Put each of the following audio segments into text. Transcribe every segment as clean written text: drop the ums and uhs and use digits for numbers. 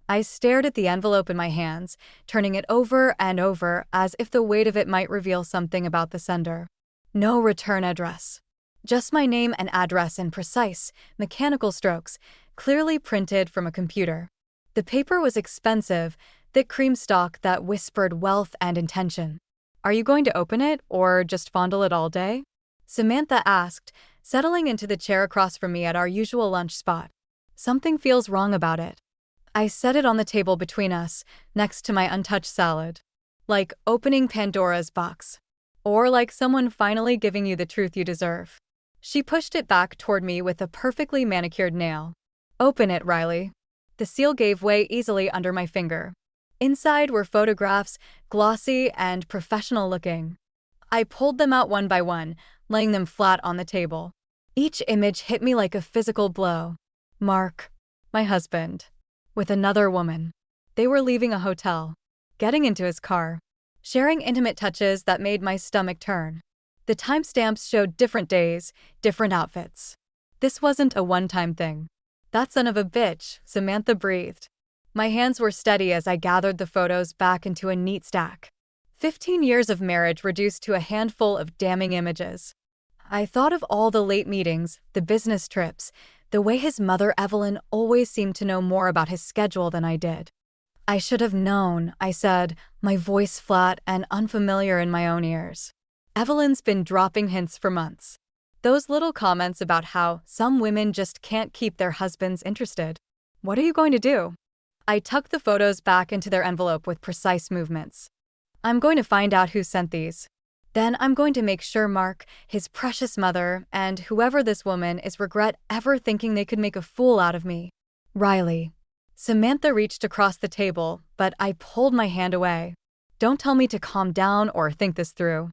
I stared at the envelope in my hands, turning it over and over as if the weight of it might reveal something about the sender. No return address. Just my name and address in precise, mechanical strokes, clearly printed from a computer. The paper was expensive, thick cream stock that whispered wealth and intention. "Are you going to open it, or just fondle it all day?" Samantha asked, settling into the chair across from me at our usual lunch spot. "Something feels wrong about it." I set it on the table between us, next to my untouched salad. Like opening Pandora's box. Or like someone finally giving you the truth you deserve. She pushed it back toward me with a perfectly manicured nail. "Open it, Riley." The seal gave way easily under my finger. Inside were photographs, glossy and professional looking. I pulled them out one by one, laying them flat on the table. Each image hit me like a physical blow. Mark, my husband, with another woman. They were leaving a hotel, getting into his car, sharing intimate touches that made my stomach turn. The timestamps showed different days, different outfits. This wasn't a one-time thing. "That son of a bitch," Samantha breathed. My hands were steady as I gathered the photos back into a neat stack. 15 years of marriage reduced to a handful of damning images. I thought of all the late meetings, the business trips, the way his mother Evelyn always seemed to know more about his schedule than I did. "I should have known," I said, my voice flat and unfamiliar in my own ears. "Evelyn's been dropping hints for months. Those little comments about how some women just can't keep their husbands interested. What are you going to do?" I tucked the photos back into their envelope with precise movements. "I'm going to find out who sent these. Then I'm going to make sure Mark, his precious mother, and whoever this woman is regret ever thinking they could make a fool out of me." "Riley." Samantha reached across the table, but I pulled my hand away. "Don't tell me to calm down or think this through.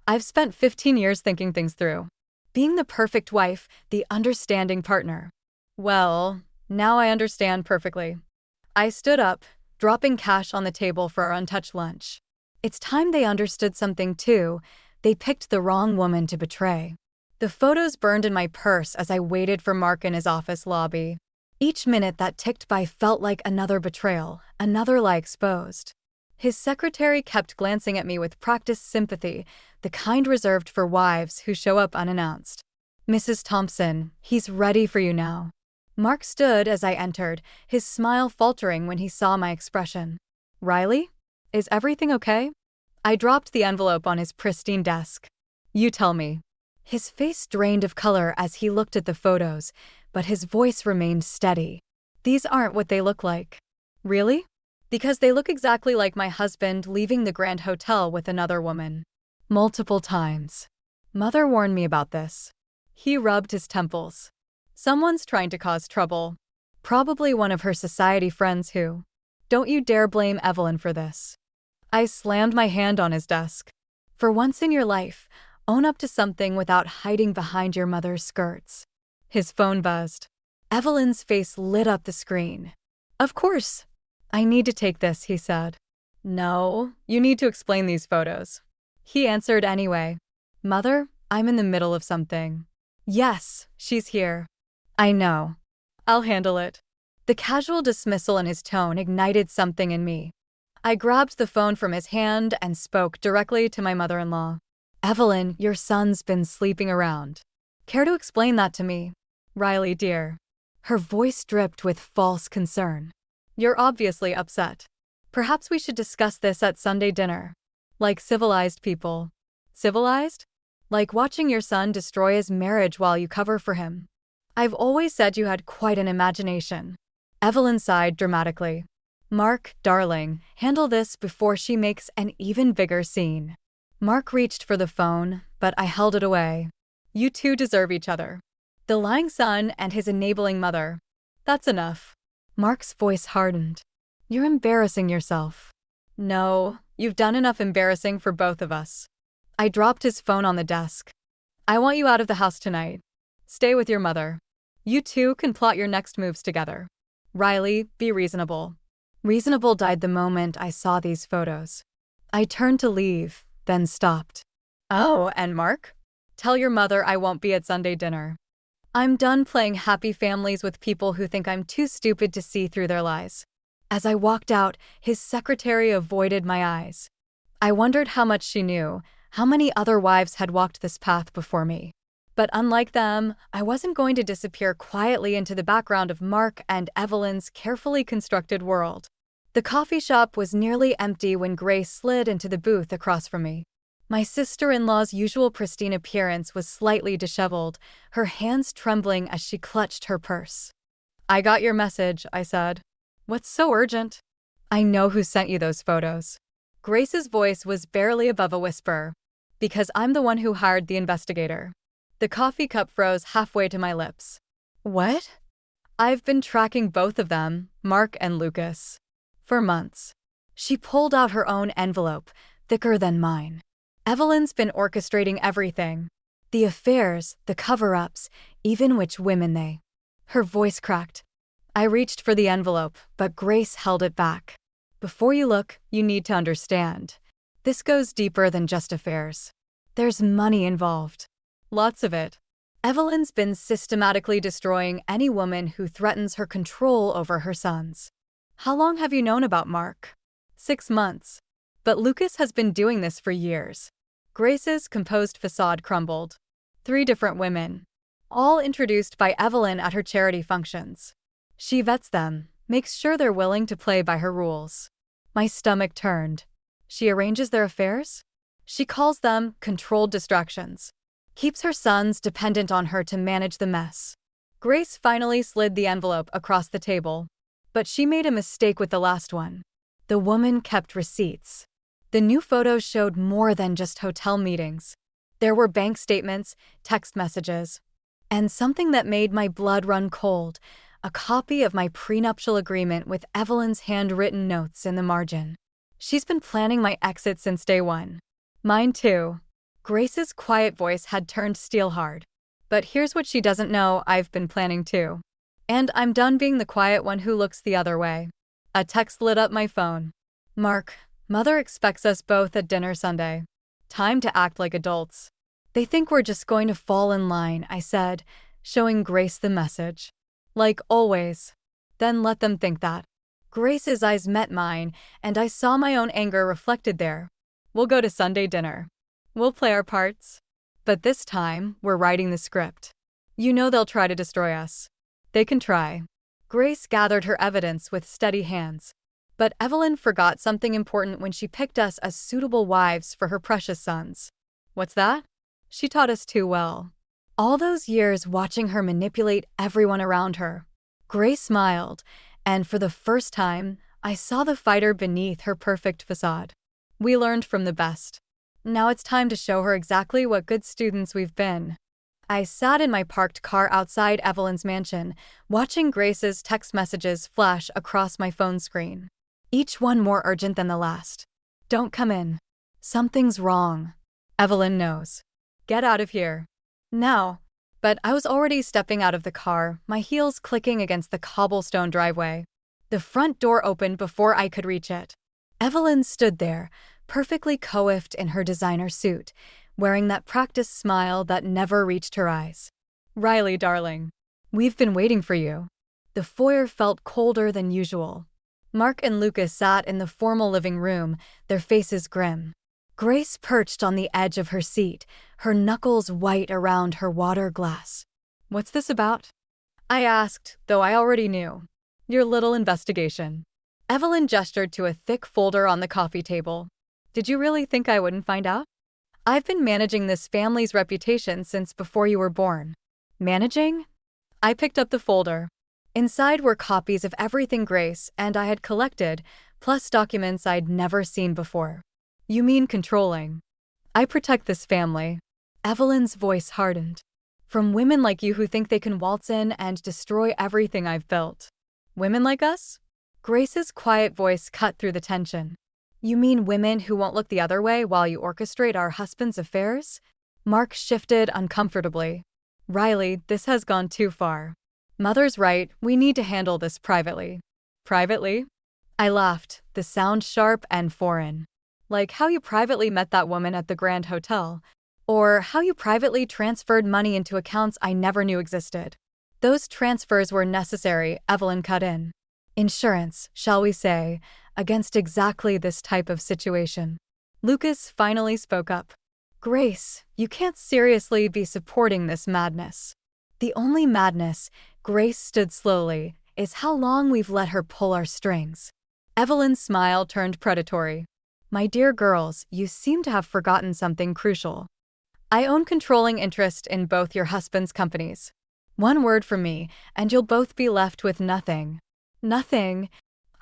I've spent 15 years thinking things through. Being the perfect wife, the understanding partner." "Well, now I understand perfectly." I stood up, dropping cash on the table for our untouched lunch. It's time they understood something too. They picked the wrong woman to betray. The photos burned in my purse as I waited for Mark in his office lobby. Each minute that ticked by felt like another betrayal, another lie exposed. His secretary kept glancing at me with practiced sympathy, the kind reserved for wives who show up unannounced. "Mrs. Thompson, he's ready for you now." Mark stood as I entered, his smile faltering when he saw my expression. "Riley? Is everything okay?" I dropped the envelope on his pristine desk. "You tell me." His face drained of color as he looked at the photos, but his voice remained steady. "These aren't what they look like." "Really?" "Because they look exactly like my husband leaving the Grand Hotel with another woman. Multiple times. Mother warned me about this." He rubbed his temples. "Someone's trying to cause trouble. Probably one of her society friends who. Don't you dare blame Evelyn for this." I slammed my hand on his desk. "For once in your life, own up to something without hiding behind your mother's skirts." His phone buzzed. Evelyn's face lit up the screen. "Of course. I need to take this," he said. "No, you need to explain these photos." He answered anyway. "Mother, I'm in the middle of something." "Yes, she's here." "I know. I'll handle it." The casual dismissal in his tone ignited something in me. I grabbed the phone from his hand and spoke directly to my mother-in-law. "Evelyn, your son's been sleeping around. Care to explain that to me?" "Riley, dear." Her voice dripped with false concern. "You're obviously upset. Perhaps we should discuss this at Sunday dinner. Like civilized people." "Civilized?" "Like watching your son destroy his marriage while you cover for him." "I've always said you had quite an imagination." Evelyn sighed dramatically. "Mark, darling, handle this before she makes an even bigger scene." Mark reached for the phone, but I held it away. "You two deserve each other. The lying son and his enabling mother. That's enough." Mark's voice hardened. "You're embarrassing yourself." "No, you've done enough embarrassing for both of us." I dropped his phone on the desk. "I want you out of the house tonight. Stay with your mother. You two can plot your next moves together. Riley, be reasonable." Reasonable died the moment I saw these photos. I turned to leave, then stopped. "Oh, and Mark? Tell your mother I won't be at Sunday dinner. I'm done playing happy families with people who think I'm too stupid to see through their lies." As I walked out, his secretary avoided my eyes. I wondered how much she knew, how many other wives had walked this path before me. But unlike them, I wasn't going to disappear quietly into the background of Mark and Evelyn's carefully constructed world. The coffee shop was nearly empty when Grace slid into the booth across from me. My sister-in-law's usual pristine appearance was slightly disheveled, her hands trembling as she clutched her purse. "I got your message," I said. "What's so urgent?" "I know who sent you those photos." Grace's voice was barely above a whisper. "Because I'm the one who hired the investigator." The coffee cup froze halfway to my lips. "What?" "I've been tracking both of them, Mark and Lucas, for months." She pulled out her own envelope, thicker than mine. "Evelyn's been orchestrating everything. The affairs, the cover-ups, even which women they." Her voice cracked. I reached for the envelope, but Grace held it back. "Before you look, you need to understand. This goes deeper than just affairs. There's money involved. Lots of it. Evelyn's been systematically destroying any woman who threatens her control over her sons." "How long have you known about Mark?" 6 months. "But Lucas has been doing this for years." Grace's composed facade crumbled. 3 different women, all introduced by Evelyn at her charity functions. She vets them, makes sure they're willing to play by her rules. My stomach turned. She arranges their affairs? She calls them controlled distractions. Keeps her sons dependent on her to manage the mess. Grace finally slid the envelope across the table. But she made a mistake with the last one. The woman kept receipts. The new photos showed more than just hotel meetings. There were bank statements, text messages, and something that made my blood run cold, a copy of my prenuptial agreement with Evelyn's handwritten notes in the margin. She's been planning my exit since day one. Mine too. Grace's quiet voice had turned steel hard. "But here's what she doesn't know, I've been planning too. And I'm done being the quiet one who looks the other way." A text lit up my phone. "Mark, Mother expects us both at dinner Sunday. Time to act like adults." "They think we're just going to fall in line," I said, showing Grace the message. "Like always." "Then let them think that." Grace's eyes met mine, and I saw my own anger reflected there. "We'll go to Sunday dinner. We'll play our parts. But this time, we're writing the script. You know they'll try to destroy us. They can try." Grace gathered her evidence with steady hands. But Evelyn forgot something important when she picked us as suitable wives for her precious sons. "What's that?" "She taught us too well. All those years watching her manipulate everyone around her." Grace smiled, and for the first time, I saw the fighter beneath her perfect facade. "We learned from the best. Now it's time to show her exactly what good students we've been." I sat in my parked car outside Evelyn's mansion, watching Grace's text messages flash across my phone screen. Each one more urgent than the last. "Don't come in. Something's wrong. Evelyn knows. Get out of here. Now." But I was already stepping out of the car, my heels clicking against the cobblestone driveway. The front door opened before I could reach it. Evelyn stood there, perfectly coiffed in her designer suit, wearing that practiced smile that never reached her eyes. "Riley, darling, we've been waiting for you." The foyer felt colder than usual. Mark and Lucas sat in the formal living room, their faces grim. Grace perched on the edge of her seat, her knuckles white around her water glass. "What's this about?" I asked, though I already knew. "Your little investigation." Evelyn gestured to a thick folder on the coffee table. "Did you really think I wouldn't find out? I've been managing this family's reputation since before you were born." "Managing?" I picked up the folder. Inside were copies of everything Grace and I had collected, plus documents I'd never seen before. "You mean controlling?" "I protect this family." Evelyn's voice hardened. "From women like you who think they can waltz in and destroy everything I've built." "Women like us?" Grace's quiet voice cut through the tension. "You mean women who won't look the other way while you orchestrate our husband's affairs?" Mark shifted uncomfortably. "Riley, this has gone too far. Mother's right, we need to handle this privately." "Privately?" I laughed, the sound sharp and foreign. "Like how you privately met that woman at the Grand Hotel, or how you privately transferred money into accounts I never knew existed." "Those transfers were necessary," Evelyn cut in. Insurance, shall we say, against exactly this type of situation. Lucas finally spoke up. Grace, you can't seriously be supporting this madness. The only madness, Grace stood slowly, is how long we've let her pull our strings. Evelyn's smile turned predatory. My dear girls, you seem to have forgotten something crucial. I own controlling interest in both your husband's companies. One word from me, and you'll both be left with nothing. Nothing.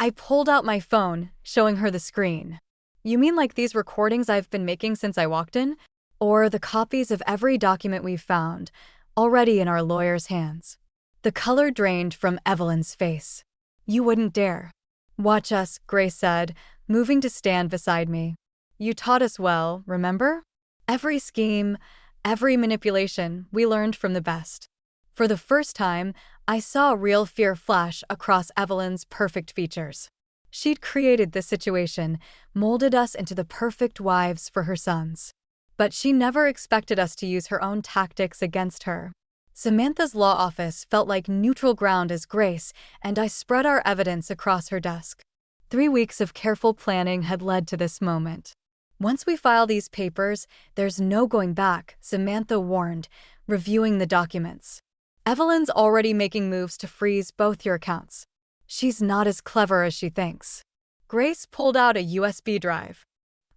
I pulled out my phone, showing her the screen. You mean like these recordings I've been making since I walked in? Or the copies of every document we've found, already in our lawyer's hands? The color drained from Evelyn's face. You wouldn't dare. Watch us, Grace said, moving to stand beside me. You taught us well, remember? Every scheme, every manipulation, we learned from the best. For the first time, I saw real fear flash across Evelyn's perfect features. She'd created this situation, molded us into the perfect wives for her sons. But she never expected us to use her own tactics against her. Samantha's law office felt like neutral ground as Grace, and I spread our evidence across her desk. 3 weeks of careful planning had led to this moment. Once we file these papers, there's no going back, Samantha warned, reviewing the documents. Evelyn's already making moves to freeze both your accounts. She's not as clever as she thinks. Grace pulled out a USB drive.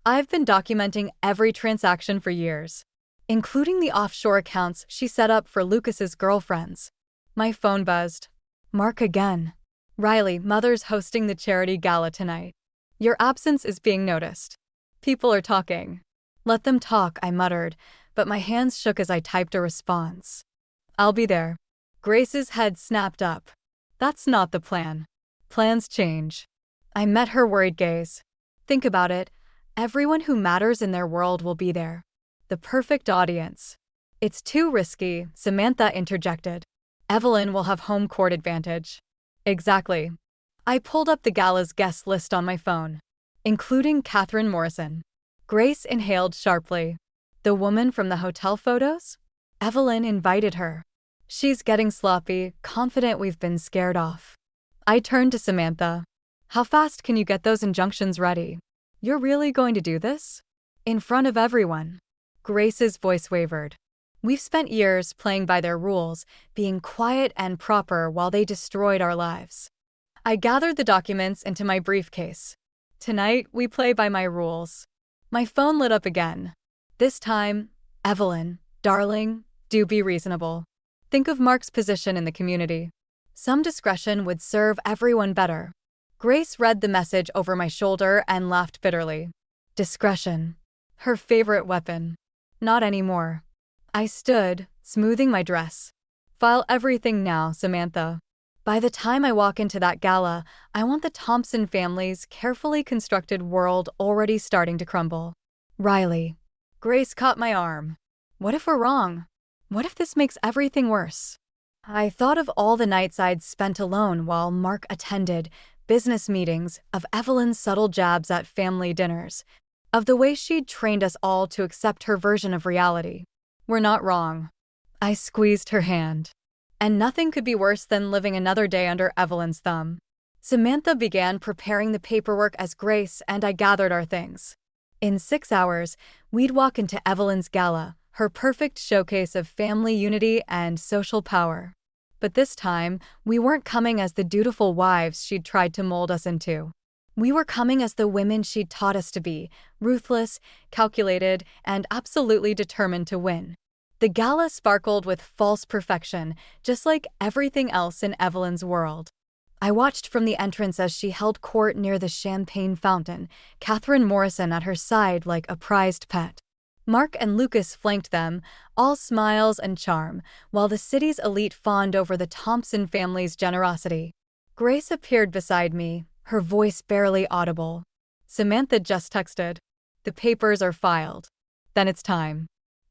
I've been documenting every transaction for years, including the offshore accounts she set up for Lucas's girlfriends. My phone buzzed. Mark again. Riley, Mother's hosting the charity gala tonight. Your absence is being noticed. People are talking. Let them talk, I muttered, but my hands shook as I typed a response. I'll be there. Grace's head snapped up. That's not the plan. Plans change. I met her worried gaze. Think about it. Everyone who matters in their world will be there. The perfect audience. It's too risky, Samantha interjected. Evelyn will have home court advantage. Exactly. I pulled up the gala's guest list on my phone, including Catherine Morrison. Grace inhaled sharply. The woman from the hotel photos? Evelyn invited her. She's getting sloppy, confident we've been scared off. I turned to Samantha. How fast can you get those injunctions ready? You're really going to do this? In front of everyone. Grace's voice wavered. We've spent years playing by their rules, being quiet and proper while they destroyed our lives. I gathered the documents into my briefcase. Tonight, we play by my rules. My phone lit up again. This time, Evelyn, darling, do be reasonable. Think of Mark's position in the community. Some discretion would serve everyone better. Grace read the message over my shoulder and laughed bitterly. Discretion. Her favorite weapon. Not anymore. I stood, smoothing my dress. File everything now, Samantha. By the time I walk into that gala, I want the Thompson family's carefully constructed world already starting to crumble. Riley. Grace caught my arm. What if we're wrong? What if this makes everything worse? I thought of all the nights I'd spent alone while Mark attended, business meetings, of Evelyn's subtle jabs at family dinners, of the way she'd trained us all to accept her version of reality. We're not wrong. I squeezed her hand. And nothing could be worse than living another day under Evelyn's thumb. Samantha began preparing the paperwork as Grace and I gathered our things. In 6 hours, we'd walk into Evelyn's gala, her perfect showcase of family unity and social power. But this time, we weren't coming as the dutiful wives she'd tried to mold us into. We were coming as the women she'd taught us to be, ruthless, calculated, and absolutely determined to win. The gala sparkled with false perfection, just like everything else in Evelyn's world. I watched from the entrance as she held court near the champagne fountain, Catherine Morrison at her side like a prized pet. Mark and Lucas flanked them, all smiles and charm, while the city's elite fawned over the Thompson family's generosity. Grace appeared beside me, her voice barely audible. Samantha just texted. The papers are filed. Then it's time.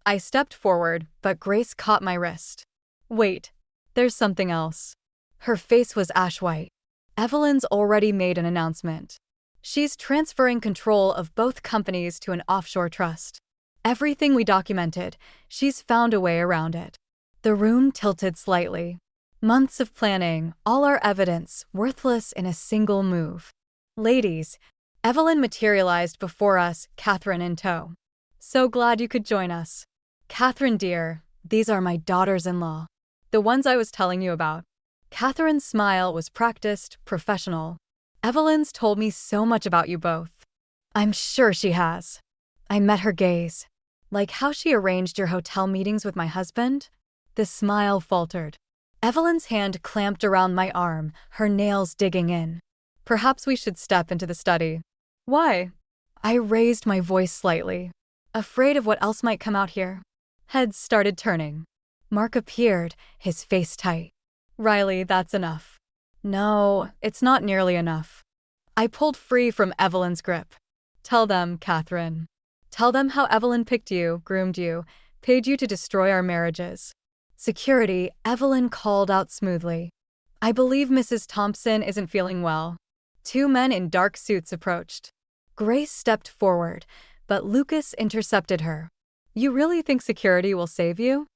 I stepped forward, but Grace caught my wrist. Wait, there's something else. Her face was ash white. Evelyn's already made an announcement. She's transferring control of both companies to an offshore trust. Everything we documented, she's found a way around it. The room tilted slightly. Months of planning, all our evidence, worthless in a single move. Ladies, Evelyn materialized before us, Catherine in tow. So glad you could join us. Catherine dear, these are my daughters-in-law. The ones I was telling you about. Catherine's smile was practiced, professional. Evelyn's told me so much about you both. I'm sure she has. I met her gaze. Like how she arranged your hotel meetings with my husband? The smile faltered. Evelyn's hand clamped around my arm, her nails digging in. Perhaps we should step into the study. Why? I raised my voice slightly, afraid of what else might come out here. Heads started turning. Mark appeared, his face tight. Riley, that's enough. No, it's not nearly enough. I pulled free from Evelyn's grip. Tell them, Catherine. Tell them how Evelyn picked you, groomed you, paid you to destroy our marriages. Security, Evelyn called out smoothly. I believe Mrs. Thompson isn't feeling well. 2 men in dark suits approached. Grace stepped forward, but Lucas intercepted her. You really think security will save you?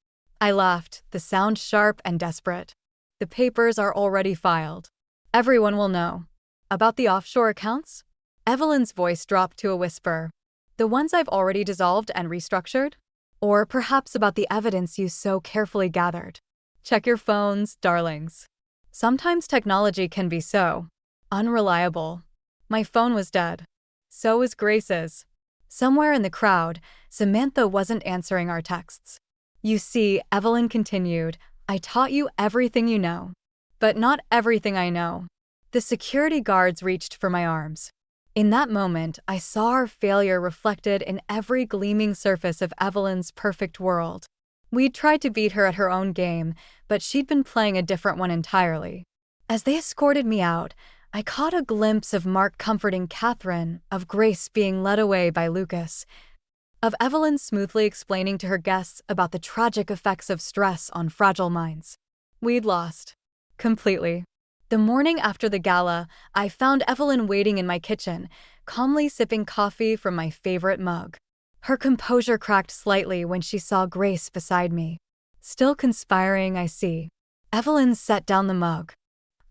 I laughed, the sound sharp and desperate. The papers are already filed. Everyone will know. About the offshore accounts? Evelyn's voice dropped to a whisper. The ones I've already dissolved and restructured? Or perhaps about the evidence you so carefully gathered. Check your phones, darlings. Sometimes technology can be so unreliable. My phone was dead. So was Grace's. Somewhere in the crowd, Samantha wasn't answering our texts. You see, Evelyn continued, I taught you everything you know. But not everything I know. The security guards reached for my arms. In that moment, I saw our failure reflected in every gleaming surface of Evelyn's perfect world. We'd tried to beat her at her own game, but she'd been playing a different one entirely. As they escorted me out, I caught a glimpse of Mark comforting Catherine, of Grace being led away by Lucas, of Evelyn smoothly explaining to her guests about the tragic effects of stress on fragile minds. We'd lost. Completely. The morning after the gala, I found Evelyn waiting in my kitchen, calmly sipping coffee from my favorite mug. Her composure cracked slightly when she saw Grace beside me. Still conspiring, I see. Evelyn set down the mug.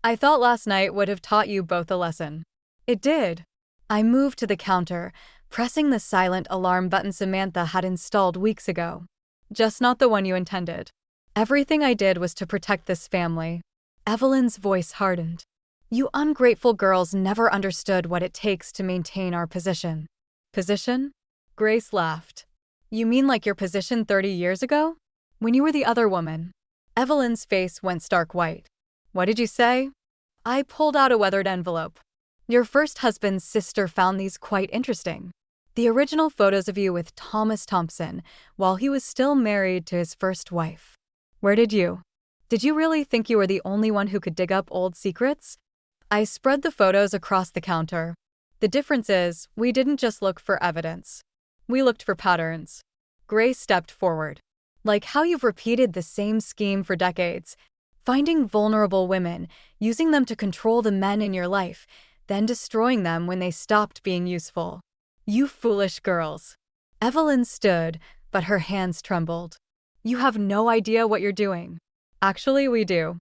I thought last night would have taught you both a lesson. It did. I moved to the counter, pressing the silent alarm button Samantha had installed weeks ago. Just not the one you intended. Everything I did was to protect this family. Evelyn's voice hardened. You ungrateful girls never understood what it takes to maintain our position. Position? Grace laughed. You mean like your position 30 years ago? When you were the other woman. Evelyn's face went stark white. What did you say? I pulled out a weathered envelope. Your first husband's sister found these quite interesting. The original photos of you with Thomas Thompson, while he was still married to his first wife. Where did you? Did you really think you were the only one who could dig up old secrets? I spread the photos across the counter. The difference is, we didn't just look for evidence. We looked for patterns. Grace stepped forward. Like how you've repeated the same scheme for decades. Finding vulnerable women, using them to control the men in your life, then destroying them when they stopped being useful. You foolish girls. Evelyn stood, but her hands trembled. You have no idea what you're doing. Actually, we do.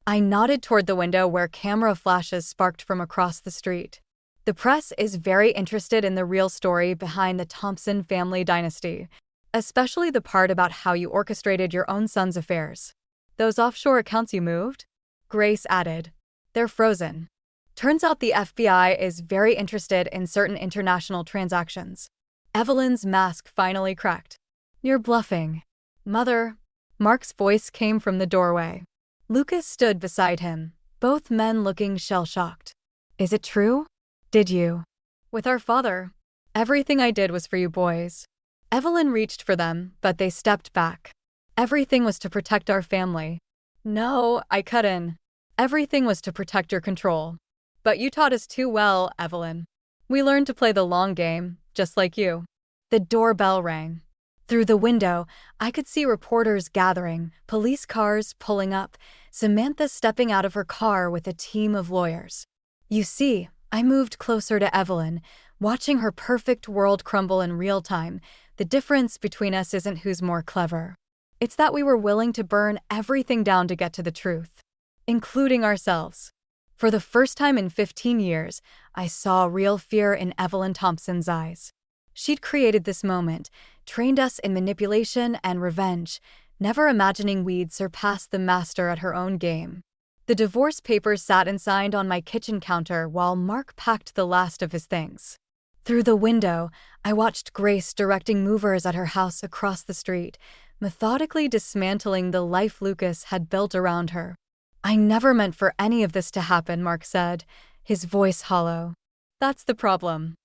I nodded toward the window where camera flashes sparked from across the street. The press is very interested in the real story behind the Thompson family dynasty, especially the part about how you orchestrated your own son's affairs. Those offshore accounts you moved? Grace added. They're frozen. Turns out the FBI is very interested in certain international transactions. Evelyn's mask finally cracked. You're bluffing. Mother. Mark's voice came from the doorway. Lucas stood beside him, both men looking shell-shocked. Is it true? Did you? With our father. Everything I did was for you boys. Evelyn reached for them, but they stepped back. Everything was to protect our family. No, I cut in. Everything was to protect your control. But you taught us too well, Evelyn. We learned to play the long game, just like you. The doorbell rang. Through the window, I could see reporters gathering, police cars pulling up, Samantha stepping out of her car with a team of lawyers. You see, I moved closer to Evelyn, watching her perfect world crumble in real time. The difference between us isn't who's more clever. It's that we were willing to burn everything down to get to the truth. including ourselves. For the first time in 15 years, I saw real fear in Evelyn Thompson's eyes. She'd created this moment, trained us in manipulation and revenge, never imagining we'd surpass the master at her own game. The divorce papers sat and signed on my kitchen counter while Mark packed the last of his things. Through the window, I watched Grace directing movers at her house across the street, methodically dismantling the life Lucas had built around her. "I never meant for any of this to happen," Mark said, his voice hollow. "That's the problem."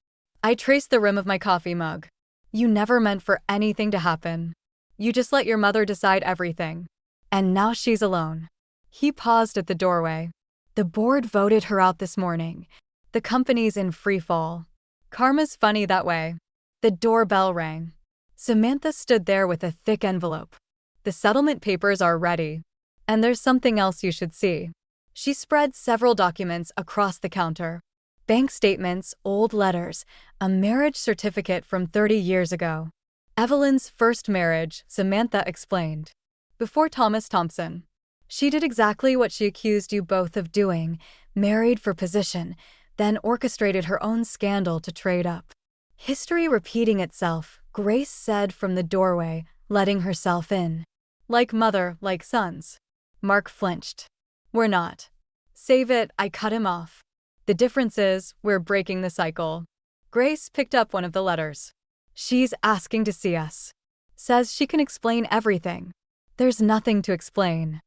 I traced the rim of my coffee mug. "You never meant for anything to happen. You just let your mother decide everything. And now she's alone." He paused at the doorway. "The board voted her out this morning. The company's in free fall. Karma's funny that way." The doorbell rang. Samantha stood there with a thick envelope. "The settlement papers are ready. And there's something else you should see." She spread several documents across the counter. Bank statements, old letters, a marriage certificate from 30 years ago. "Evelyn's first marriage," Samantha explained. "Before Thomas Thompson. She did exactly what she accused you both of doing, married for position, then orchestrated her own scandal to trade up." "History repeating itself," Grace said from the doorway, letting herself in. "Like mother, like sons." Mark flinched. "We're not." "Save it," I cut him off. "The difference is, we're breaking the cycle." Grace picked up one of the letters. "She's asking to see us. Says she can explain everything." "There's nothing to explain."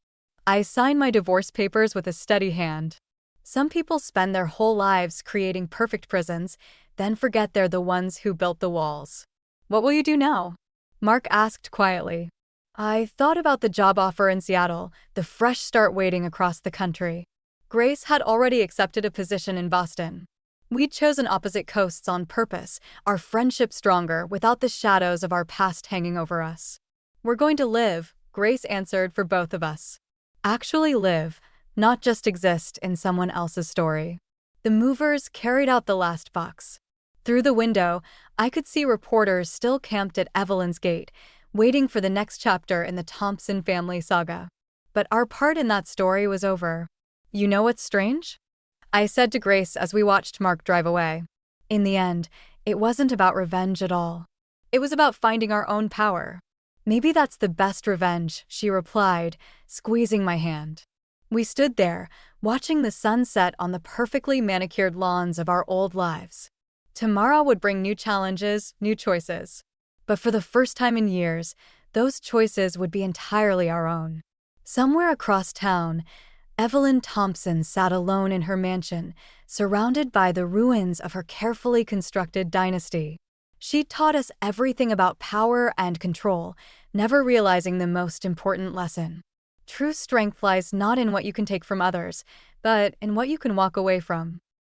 I signed my divorce papers with a steady hand. Some people spend their whole lives creating perfect prisons, then forget they're the ones who built the walls. "What will you do now?" Mark asked quietly. I thought about the job offer in Seattle, the fresh start waiting across the country. Grace had already accepted a position in Boston. We'd chosen opposite coasts on purpose, our friendship stronger without the shadows of our past hanging over us. "We're going to live," Grace answered for both of us. Actually live, not just exist in someone else's story. The movers carried out the last box. Through the window, I could see reporters still camped at Evelyn's gate, waiting for the next chapter in the Thompson family saga. But our part in that story was over. "You know what's strange?" I said to Grace as we watched Mark drive away. "In the end, it wasn't about revenge at all. It was about finding our own power." "Maybe that's the best revenge," she replied, squeezing my hand. We stood there, watching the sun set on the perfectly manicured lawns of our old lives. Tomorrow would bring new challenges, new choices. But for the first time in years, those choices would be entirely our own. Somewhere across town, Evelyn Thompson sat alone in her mansion, surrounded by the ruins of her carefully constructed dynasty. She taught us everything about power and control, never realizing the most important lesson. True strength lies not in what you can take from others, but in what you can walk away from.